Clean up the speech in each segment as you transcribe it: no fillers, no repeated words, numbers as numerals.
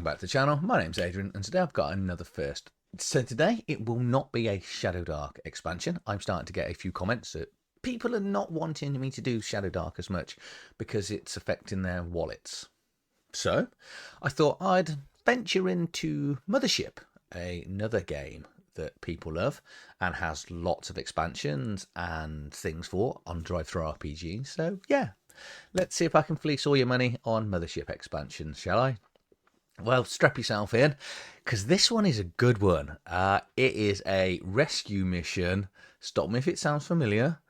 back to the channel. My name's Adrian and today I've got another first. So today it will not be a Shadow Dark expansion. I'm starting to get a few comments that people are not wanting me to do Shadow Dark as much because it's affecting their wallets. So I thought I'd venture into Mothership, another game that people love and has lots of expansions and things for on TTRPG. So yeah, let's see if I can fleece all your money on Mothership expansions, shall I? Well, strap yourself in, because this one is a good one. It is a rescue mission. Stop me if it sounds familiar.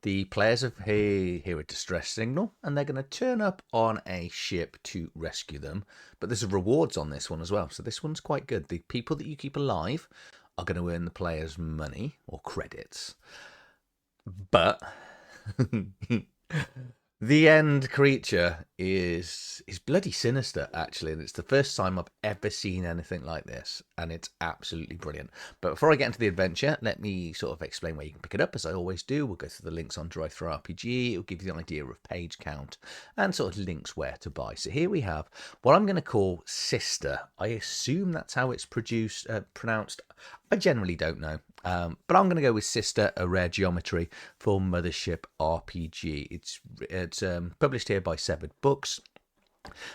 The players have hear a distress signal, and they're going to turn up on a ship to rescue them. But there's rewards on this one as well, so this one's quite good. The people that you keep alive are going to earn the players money or credits. But the end creature is bloody sinister, actually, and it's the first time I've ever seen anything like this, and it's absolutely brilliant. But before I get into the adventure, let me sort of explain where you can pick it up, as I always do. We'll go through the links on TTRPG. It'll give you the idea of page count and sort of links where to buy. So here we have what I'm going to call Sister. I assume that's how it's pronounced. I generally don't know. But I'm going to go with Sister, a rare geometry for Mothership RPG. It's published here by Severed Books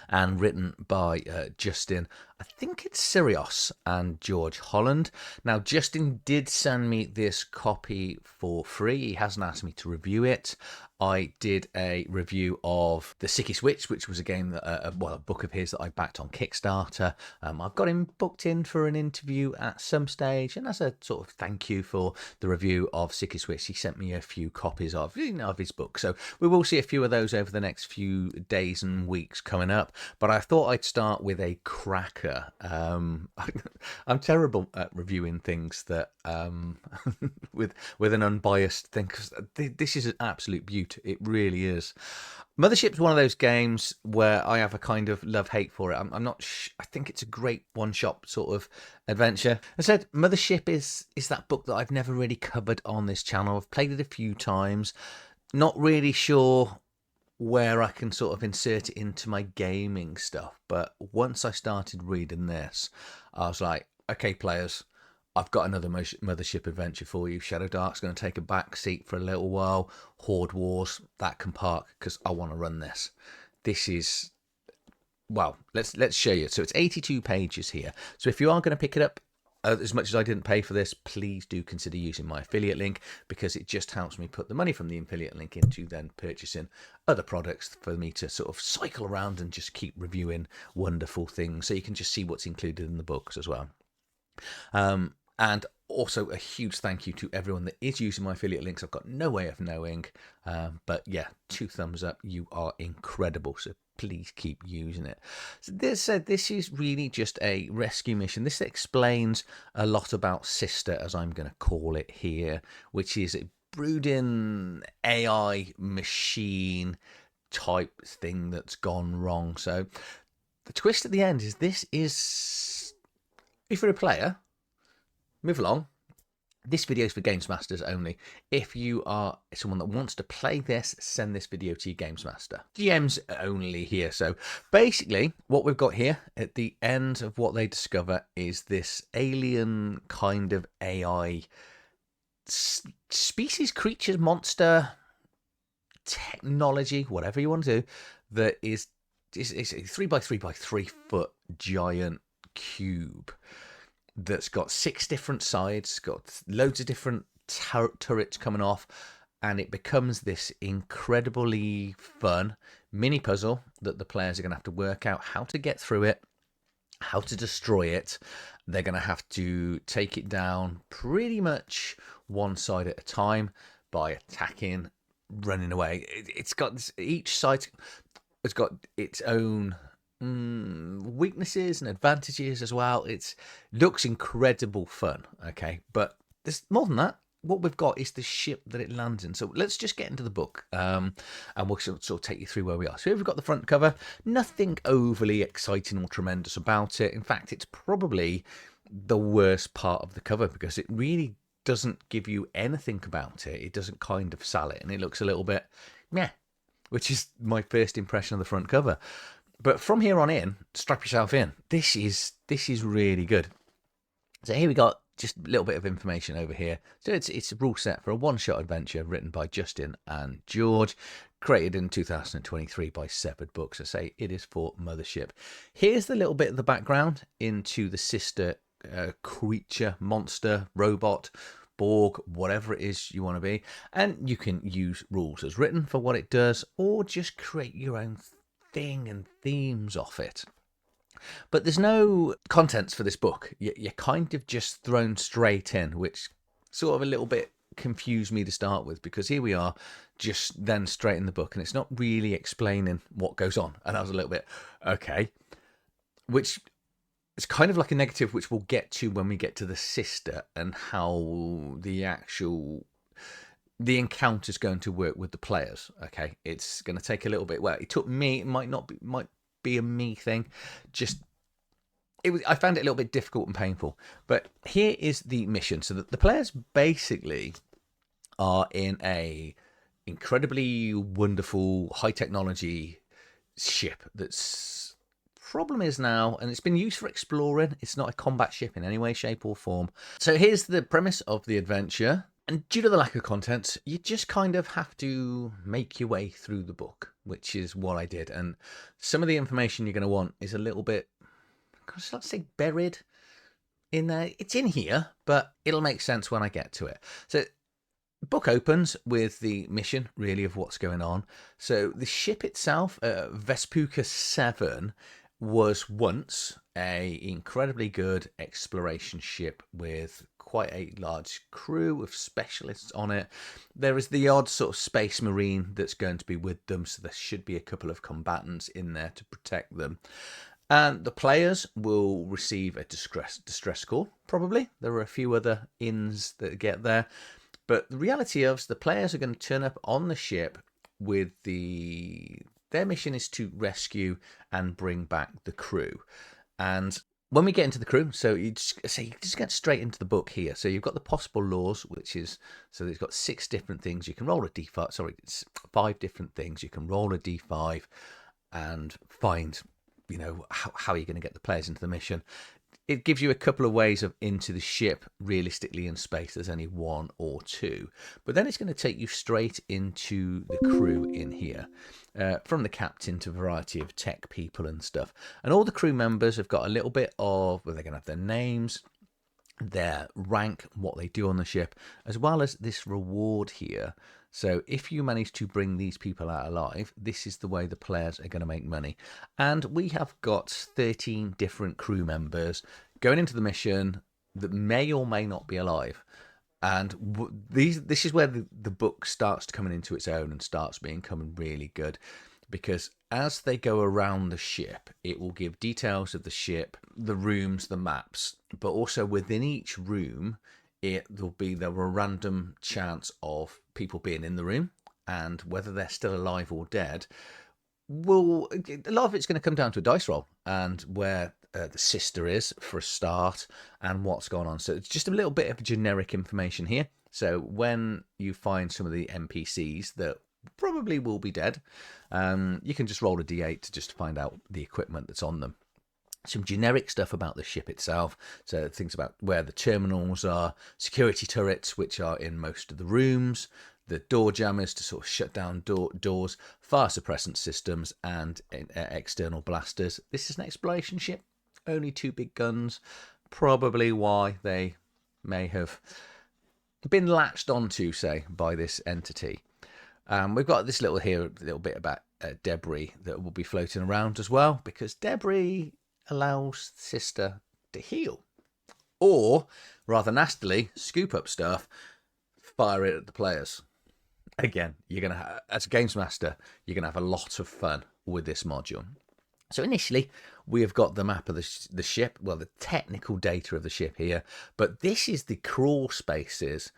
and written by Justin. I think it's Sirios and George Holland. Now, Justin did send me this copy for free. He hasn't asked me to review it. I did a review of The Sickest Witch, which was a game that, a book of his that I backed on Kickstarter. I've got him booked in for an interview at some stage, and as a sort of thank you for the review of Sickest Witch, he sent me a few copies of his book. So we will see a few of those over the next few days and weeks coming up. But I thought I'd start with a cracker. I'm terrible at reviewing things that with an unbiased thing, because this is an absolute beauty. It really is. Mothership's one of those games where I have a kind of love-hate for it. I'm not. I think it's a great one-shot sort of adventure. I said Mothership is that book that I've never really covered on this channel. I've played it a few times. Not really sure where I can sort of insert it into my gaming stuff. But once I started reading this, I was like, okay, players, I've got another Mothership adventure for you. Shadow Dark's going to take a back seat for a little while. Horde Wars, that can park, because I want to run this. This is, well, let's show you. So it's 82 pages here. So if you are going to pick it up, as much as I didn't pay for this, please do consider using my affiliate link, because it just helps me put the money from the affiliate link into then purchasing other products for me to sort of cycle around and just keep reviewing wonderful things. So you can just see what's included in the books as well. And also a huge thank you to everyone that is using my affiliate links. I've got no way of knowing, but yeah, 2 thumbs up. You are incredible. So please keep using it. So this is really just a rescue mission. This explains a lot about Sister, as I'm going to call it here, which is a brooding AI machine type thing that's gone wrong. So the twist at the end is if you're a player, move along. This video is for Games Masters only. If you are someone that wants to play this, send this video to your Games Master. GMs only here. So basically what we've got here at the end of what they discover is this alien kind of AI species, creature, monster, technology, whatever you want to do, that is a 3x3 by 3 foot giant cube that's got 6 different sides, got loads of different turrets coming off, and it becomes this incredibly fun mini puzzle that the players are going to have to work out how to get through it, how to destroy it. They're going to have to take it down pretty much one side at a time by attacking, running away. It's got each side has got its own weaknesses and advantages as well. It looks incredible fun, okay, but there's more than that. What we've got is the ship that it lands in. So let's just get into the book, and we'll sort of take you through where we are. So here we've got the front cover. Nothing overly exciting or tremendous about it. In fact, it's probably the worst part of the cover, because it really doesn't give you anything about it. It doesn't kind of sell it, and it looks a little bit meh, which is my first impression of the front cover. But from here on in, strap yourself in. This is really good. So here we got just a little bit of information over here. So it's a rule set for a one-shot adventure written by Justin and George, created in 2023 by Severed Books. I say it is for Mothership. Here's the little bit of the background into the sister creature, monster, robot, Borg, whatever it is you want to be. And you can use rules as written for what it does, or just create your own thing and themes off it. But there's no contents for this book. You're kind of just thrown straight in, which sort of a little bit confused me to start with, because here we are just then straight in the book and it's not really explaining what goes on. And I was a little bit, okay, which is kind of like a negative, which we'll get to when we get to the sister and how the encounter is going to work with the players. Okay, it's going to take a little bit. Well, it took me. It might be a me thing. I found it a little bit difficult and painful. But here is the mission. So that the players basically are in a incredibly wonderful high technology ship. That's problem is now, and it's been used for exploring. It's not a combat ship in any way, shape, or form. So here's the premise of the adventure. And due to the lack of content, you just kind of have to make your way through the book, which is what I did. And some of the information you're going to want is a little bit, let's say, buried in there. It's in here, but it'll make sense when I get to it. So the book opens with the mission, really, of what's going on. So the ship itself, Vespucca 7, was once a incredibly good exploration ship with quite a large crew of specialists on it. There is the odd sort of space marine that's going to be with them, so there should be a couple of combatants in there to protect them. And the players will receive a distress call, probably. There are a few other inns that get there. But the reality is the players are going to turn up on the ship with their mission is to rescue and bring back the crew. And when we get into the crew, so you just get straight into the book here. So you've got the possible laws, which is, so there's got 6 different things. You can roll a d5, sorry, it's 5 different things. You can roll a d5 and find, how you're going to get the players into the mission. It gives you a couple of ways of into the ship. Realistically, in space, there's only 1 or 2. But then it's going to take you straight into the crew in here. From the captain to a variety of tech people and stuff. And all the crew members have got a little bit of, they're going to have their names, their rank, what they do on the ship, as well as this reward here. So if you manage to bring these people out alive, this is the way the players are going to make money. And we have got 13 different crew members going into the mission that may or may not be alive. And this is where the book starts coming into its own and starts becoming really good. Because as they go around the ship, it will give details of the ship, the rooms, the maps. But also within each room, there'll be a random chance of people being in the room, and whether they're still alive or dead, a lot of it's going to come down to a dice roll and where the sister is for a start and what's going on. So it's just a little bit of generic information here. So when you find some of the NPCs that probably will be dead, you can just roll a d8 to just find out the equipment that's on them. Some generic stuff about the ship itself, so things about where the terminals are, security turrets which are in most of the rooms, the door jammers to sort of shut down doors, fire suppressant systems, and external blasters. This is an exploration ship, only 2 big guns, probably why they may have been latched onto, say, by this entity. We've got this little bit about debris that will be floating around as well, because debris allows the sister to heal, or rather nastily scoop up stuff, fire it at the players. Again, you're gonna as a games master, you're gonna have a lot of fun with this module. So initially, we have got the map of the ship, well, the technical data of the ship here, but this is the crawl spaces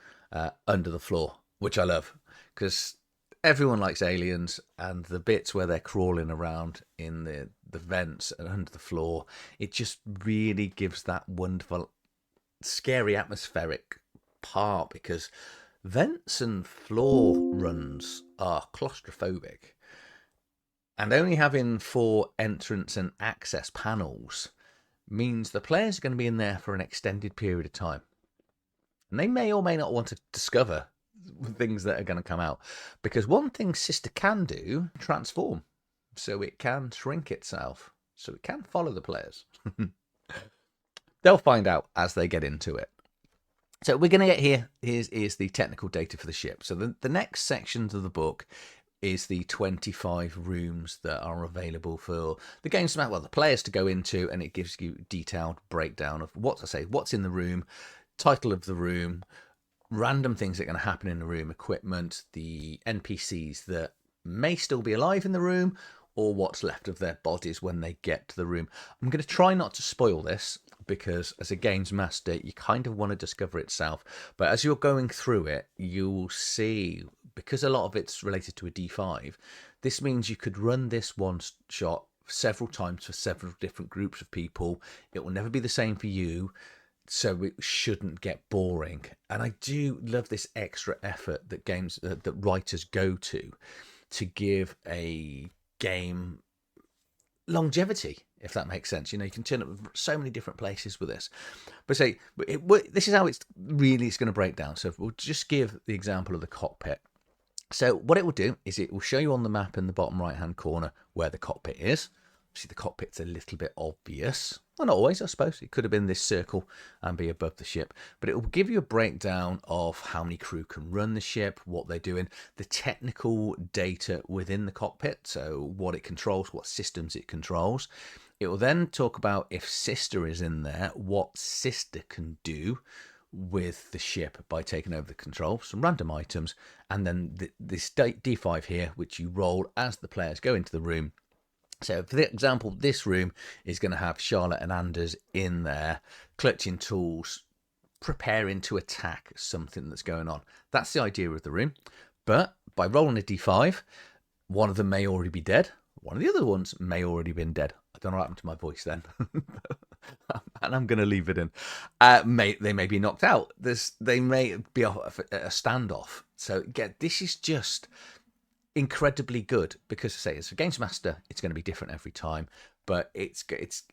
under the floor, which I love, because everyone likes aliens, and the bits where they're crawling around in the vents and under the floor, it just really gives that wonderful, scary atmospheric part, because vents and floor runs are claustrophobic. And only having 4 entrance and access panels means the players are going to be in there for an extended period of time. And they may or may not want to discover things that are going to come out. Because one thing Sister can do, transform. So it can shrink itself. So it can follow the players. They'll find out as they get into it. So we're going to get here. Here's the technical data for the ship. So the next sections of the book is the 25 rooms that are available for the games, well, the players to go into, and it gives you detailed breakdown of what's in the room, title of the room, random things that are going to happen in the room, equipment, the NPCs that may still be alive in the room, or what's left of their bodies when they get to the room. I'm going to try not to spoil this, because as a games master, you kind of want to discover itself. But as you're going through it, you'll see, because a lot of it's related to a D5, this means you could run this one shot several times for several different groups of people. It will never be the same for you, so it shouldn't get boring. And I do love this extra effort that that writers go to give a game longevity, if that makes sense. You know, you can turn up so many different places with this. But this is how it's going to break down. So we'll just give the example of the cockpit. So what it will do is it will show you on the map in the bottom right hand corner where the cockpit is. See, the cockpit's a little bit obvious. Well, not always, I suppose. It could have been this circle and be above the ship. But it will give you a breakdown of how many crew can run the ship, what they're doing, the technical data within the cockpit, so what it controls, what systems it controls. It will then talk about, if Sister is in there, what Sister can do with the ship by taking over the control, some random items, and then this D5 here, which you roll as the players go into the room. So, for example, this room is going to have Charlotte and Anders in there, clutching tools, preparing to attack something that's going on. That's the idea of the room. But by rolling a D5, one of them may already be dead. One of the other ones may already been dead. I don't know what happened to my voice then. And I'm going to leave it in. They may be knocked out. They may be a standoff. So, again, this is just incredibly good, because I say, as a games master, it's going to be different every time, but it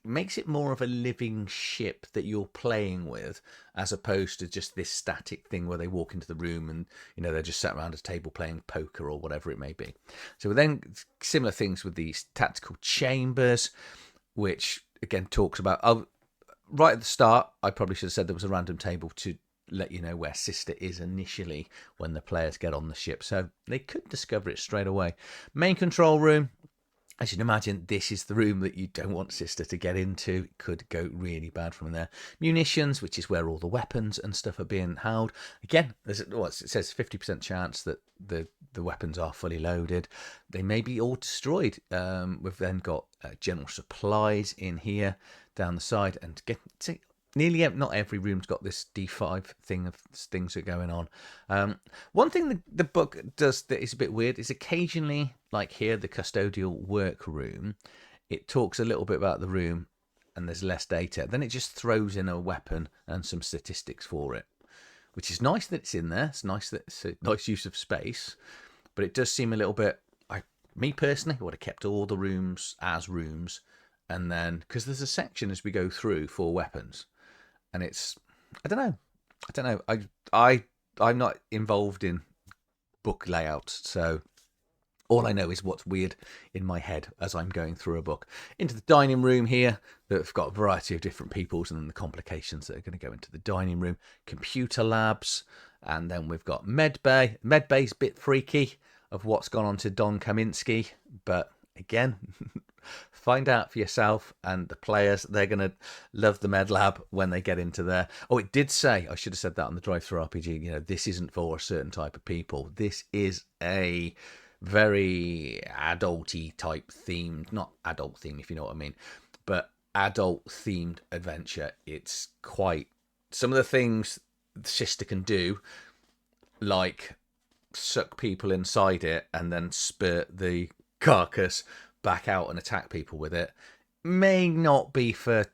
makes it more of a living ship that you're playing with, as opposed to just this static thing where they walk into the room and, you know, they're just sat around a table playing poker or whatever it may be. So then similar things with these tactical chambers, which again talks about, right at the start, I probably should have said there was a random table to let you know where Sister is initially when the players get on the ship, so they could discover it straight away. Main control room, as you can imagine, this is the room that you don't want Sister to get into. It could go really bad from there. Munitions, which is where all the weapons and stuff are being held. Again, it says 50% chance that the weapons are fully loaded. They may be all destroyed. We've then got general supplies in here down the side, and nearly not every room's got this D5 thing of things that are going on. One thing the book does that is a bit weird is occasionally, like here, the custodial workroom, it talks a little bit about the room and there's less data. Then it just throws in a weapon and some statistics for it, which is nice that it's in there. It's nice that it's a nice use of space, but it does seem a little bit, me personally, I would have kept all the rooms as rooms, and then, because there's a section as we go through for weapons. And it's, I don't know. I'm not involved in book layout, so all I know is what's weird in my head as I'm going through a book. Into the dining room here, they've got a variety of different peoples, and then the complications that are going to go into the dining room. Computer labs, and then we've got med bay. Med bay's a bit freaky of what's gone on to Don Kaminsky, but again, find out for yourself, and the players, they're going to love the med lab when they get into there. Oh, it did say, I should have said that on the drive-through RPG, you know, this isn't for a certain type of people. This is a very adult-y type themed, not adult theme if you know what I mean, but adult themed adventure. It's quite, some of the things the Sister can do, like suck people inside it and then spurt the carcass back out and attack people with it, may not be for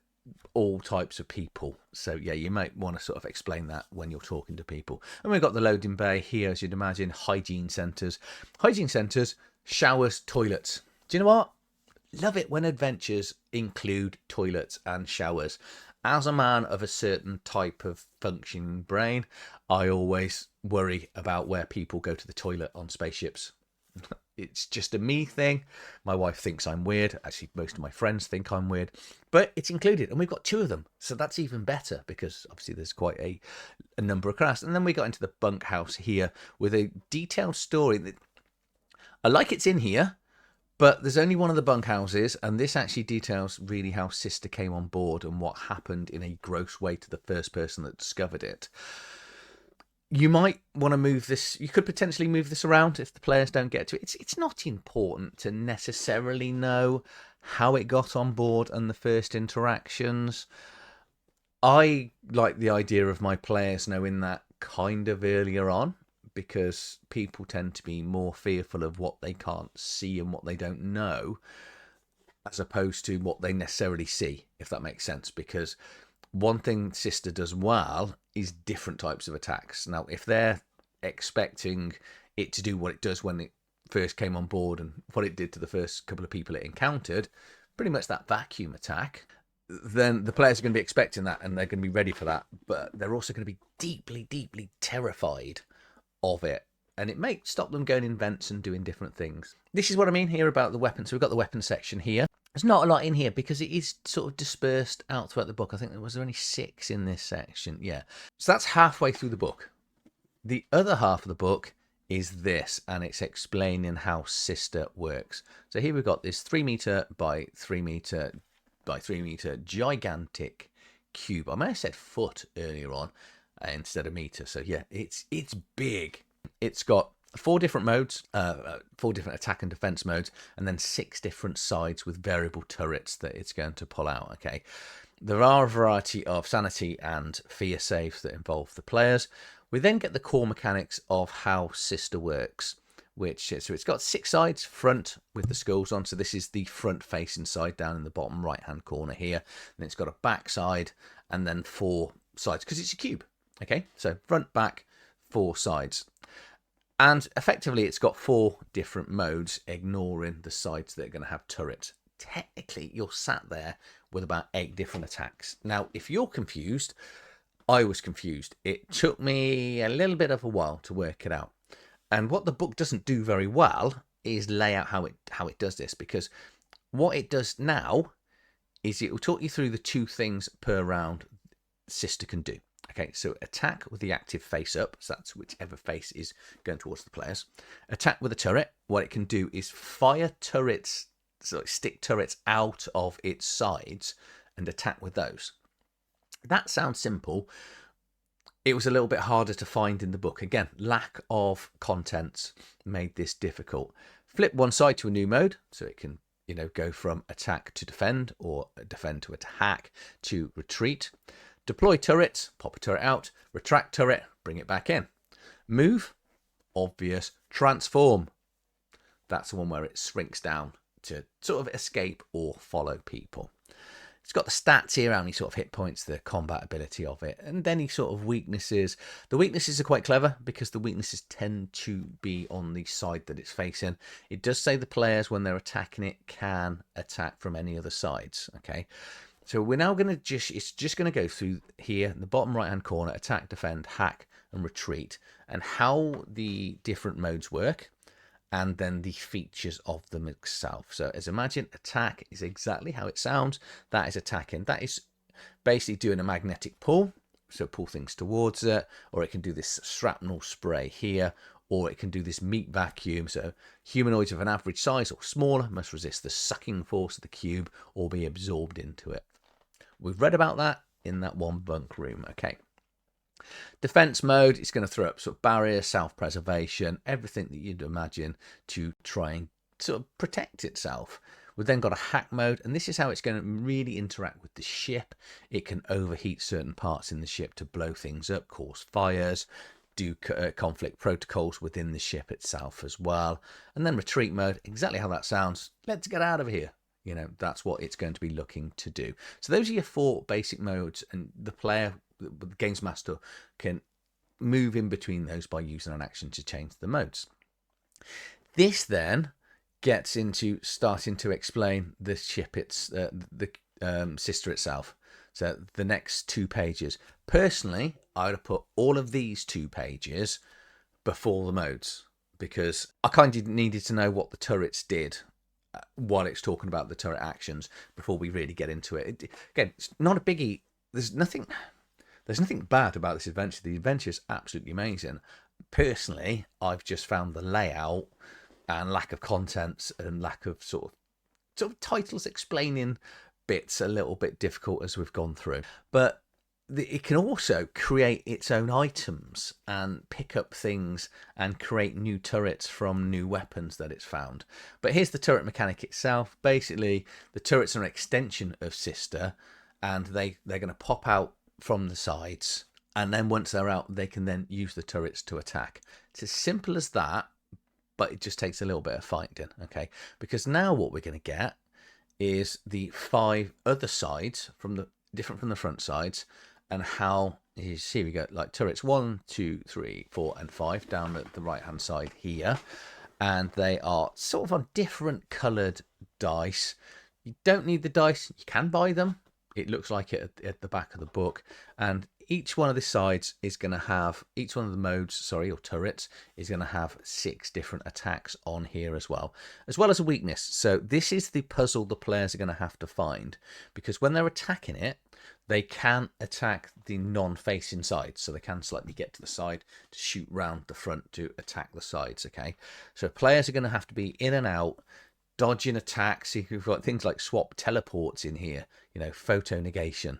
all types of people. So yeah, you might want to sort of explain that when you're talking to people. And we've got the loading bay here, as you'd imagine, hygiene centres, showers, toilets. Do you know what? Love it when adventures include toilets and showers. As a man of a certain type of functioning brain, I always worry about where people go to the toilet on spaceships. It's just a me thing. My wife thinks I'm weird. Actually, most of my friends think I'm weird. But it's included, and we've got 2 of them. So that's even better, because obviously there's quite a number of crafts. And then we got into the bunkhouse here with a detailed story that I like it's in here. But there's only one of the bunkhouses, and this actually details really how Sister came on board and what happened in a gross way to the first person that discovered it. You might want to move this. You could potentially move this around if the players don't get to it. It's not important to necessarily know how it got on board and the first interactions. I like the idea of my players knowing that kind of earlier on, because people tend to be more fearful of what they can't see and what they don't know, as opposed to what they necessarily see, if that makes sense. Because one thing Sister does well is different types of attacks. Now, if they're expecting it to do what it does when it first came on board and what it did to the first couple of people it encountered, pretty much that vacuum attack, then the players are going to be expecting that and they're going to be ready for that. But they're also going to be deeply, deeply terrified of it. And it may stop them going in vents and doing different things. This is what I mean here about the weapons. So we've got the weapons section here. There's not a lot in here because it is sort of dispersed out throughout the book. I think there was only 6 in this section. Yeah. So that's halfway through the book. The other half of the book is this, and it's explaining how Sister works. So here we've got this 3 meter by 3 meter by 3 meter gigantic cube. I may have said foot earlier on instead of meter. So yeah, it's big. It's got 4 different modes, 4 different attack and defense modes, and then 6 different sides with variable turrets that it's going to pull out. Okay, there are a variety of sanity and fear saves that involve the players. We then get the core mechanics of how Sister works, so it's got 6 sides, front with the skulls on. So this is the front facing side down in the bottom right hand corner here. And it's got a back side and then 4 sides because it's a cube. Okay, so front, back, 4 sides. And effectively, it's got 4 different modes, ignoring the sides that are going to have turrets. Technically, you're sat there with about 8 different attacks. Now, if you're confused, I was confused. It took me a little bit of a while to work it out. And what the book doesn't do very well is lay out how it does this, because what it does now is it will talk you through the 2 things per round Sister can do. Okay, so attack with the active face up, so that's whichever face is going towards the players. Attack with a turret, what it can do is fire turrets, so stick turrets out of its sides and attack with those. That sounds simple. It was a little bit harder to find in the book. Again, lack of contents made this difficult. Flip one side to a new mode, so it can, go from attack to defend, or defend to attack to retreat. Deploy turrets, pop a turret out. Retract turret, bring it back in. Move, obvious. Transform, that's the one where it shrinks down to sort of escape or follow people. It's got the stats here, how many sort of hit points, the combat ability of it, and any sort of weaknesses. The weaknesses are quite clever because the weaknesses tend to be on the side that it's facing. It does say the players, when they're attacking it, can attack from any other sides. Okay, so we're now going to it's just going to go through here in the bottom right hand corner, attack, defend, hack, and retreat, and how the different modes work, and then the features of them itself. So as imagine, attack is exactly how it sounds. That is attacking. That is basically doing a magnetic pull, so pull things towards it, or it can do this shrapnel spray here, or it can do this meat vacuum. So humanoids of an average size or smaller must resist the sucking force of the cube or be absorbed into it. We've read about that in that one bunk room. Okay. Defense mode is going to throw up sort of barriers, self-preservation, everything that you'd imagine to try and sort of protect itself. We've then got a hack mode, and this is how it's going to really interact with the ship. It can overheat certain parts in the ship to blow things up, cause fires, do conflict protocols within the ship itself as well. And then retreat mode, exactly how that sounds. Let's get out of here. That's what it's going to be looking to do. So those are your 4 basic modes, and the player, the games master, can move in between those by using an action to change the modes. This then gets into starting to explain the ship, the sister itself. So the next 2 pages. Personally, I would have put all of these 2 pages before the modes, because I kind of needed to know what the turrets did while it's talking about the turret actions before we really get into it. Again, it's not a biggie. There's nothing bad about this adventure. The adventure is absolutely amazing. Personally, I've just found the layout and lack of contents and lack of sort of titles explaining bits a little bit difficult as we've gone through. But it can also create its own items and pick up things and create new turrets from new weapons that it's found. But here's the turret mechanic itself. Basically, the turrets are an extension of Sister, and they're going to pop out from the sides, and then once they're out, they can then use the turrets to attack. It's as simple as that, but it just takes a little bit of finding, okay? Because now what we're going to get is the 5 other sides different from the front sides, and how you see we got like turrets 1, 2, 3, 4, and 5 down at the right hand side here, and they are sort of on different coloured dice. You don't need the dice, you can buy them. It looks like it at the back of the book, and each one of the sides is going to have, each one of the modes, or turrets, is going to have 6 different attacks on here as well as a weakness. So this is the puzzle the players are going to have to find, because when they're attacking it, they can attack the non-facing sides, so they can slightly get to the side to shoot round the front to attack the sides, okay? So players are going to have to be in and out, dodging attacks. You've got things like swap teleports in here, photo negation.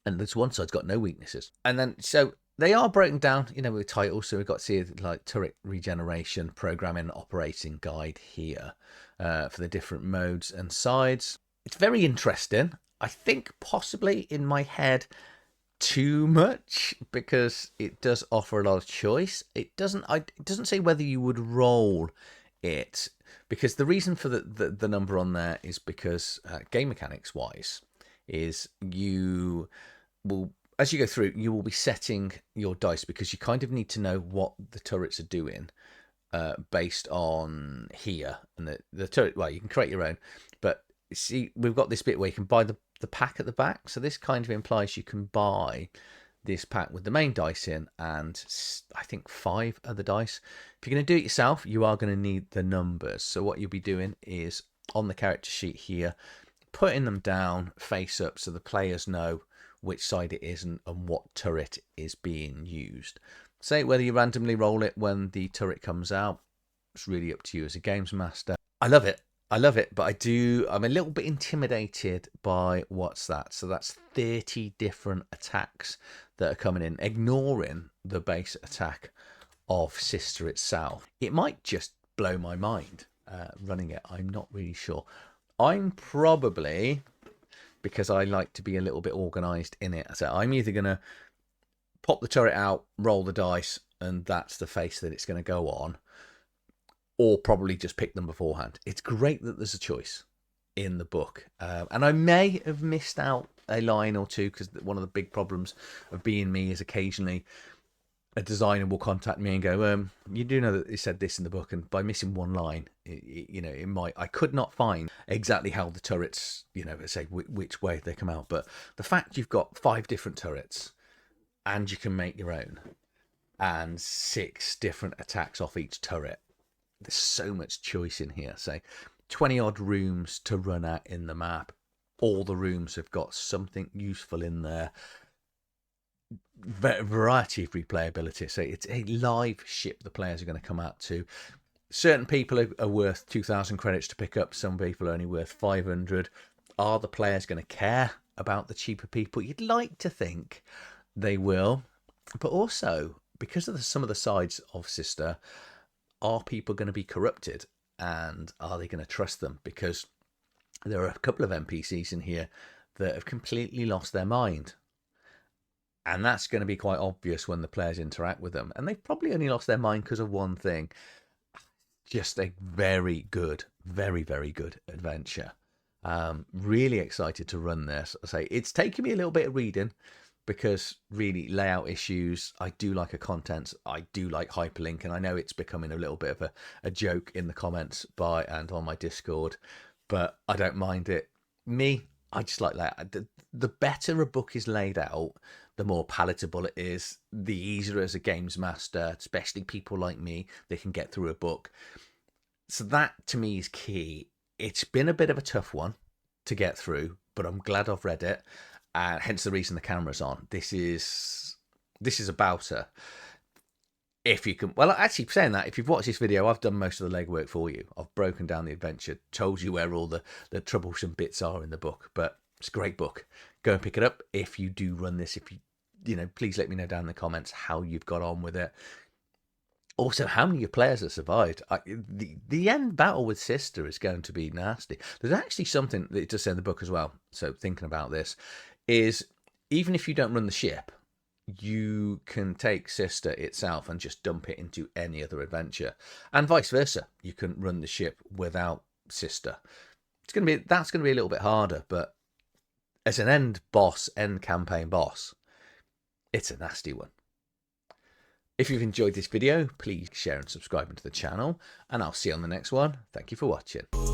And this one side's got no weaknesses. And then, so they are broken down, with titles. So we've got to see like turret regeneration, programming, operating guide here for the different modes and sides. It's very interesting. I think possibly in my head too much, because it does offer a lot of choice. It doesn't say whether you would roll it, because the reason for the number on there is because game mechanics wise is you will, as you go through, you will be setting your dice, because you kind of need to know what the turrets are doing based on here. And the turret, well, you can create your own, but see, we've got this bit where you can buy the pack at the back. So this kind of implies you can buy this pack with the main dice in, and I think 5 other dice. If you're going to do it yourself, you are going to need the numbers. So what you'll be doing is on the character sheet here, putting them down face up so the players know which side it is and what turret is being used. Say whether you randomly roll it when the turret comes out, it's really up to you as a games master. I love it, but I'm a little bit intimidated by what's that. So that's 30 different attacks that are coming in, ignoring the base attack of Sister itself. It might just blow my mind running it. I'm not really sure. I'm probably, because I like to be a little bit organised in it, so I'm either going to pop the turret out, roll the dice, and that's the face that it's going to go on, or probably just pick them beforehand. It's great that there's a choice in the book. And I may have missed out a line or two, because one of the big problems of being me is occasionally a designer will contact me and go, you do know that it said this in the book, and by missing one line, I could not find exactly how the turrets, say which way they come out. But the fact you've got 5 different turrets and you can make your own, and 6 different attacks off each turret, there's so much choice in here. Say 20 odd rooms to run at in the map. All the rooms have got something useful in there. Variety of replayability. So it's a live ship the players are going to come out to. Certain people are worth 2,000 credits to pick up. Some people are only worth 500. Are the players going to care about the cheaper people? You'd like to think they will. But also, because of some of the sides of Sister, are people going to be corrupted? And are they going to trust them? Because there are a couple of NPCs in here that have completely lost their mind. And that's going to be quite obvious when the players interact with them. And they've probably only lost their mind because of one thing. Just a very good, very, very good adventure. Really excited to run this. I say it's taken me a little bit of reading, because really layout issues. I do like a content. I do like hyperlink, and I know it's becoming a little bit of a joke in the comments and on my Discord, but I don't mind it. I just like that. The better a book is laid out, the more palatable it is, the easier as a games master, especially people like me, they can get through a book. So that to me is key. It's been a bit of a tough one to get through, but I'm glad I've read it, and hence the reason the camera's on. This is about her. If you can, well, actually, saying that, if you've watched this video, I've done most of the legwork for you. I've broken down the adventure, told you where all the troublesome bits are in the book, but it's a great book. Go and pick it up if you do run this. If you please let me know down in the comments how you've got on with it. Also, how many of your players have survived? The end battle with Sister is going to be nasty. There's actually something that it does say in the book as well. So thinking about this is, even if you don't run the ship, you can take Sister itself and just dump it into any other adventure, and vice versa. You can run the ship without Sister. That's going to be a little bit harder, but as an end campaign boss, it's a nasty one. If you've enjoyed this video, please share and subscribe to the channel, and I'll see you on the next one. Thank you for watching.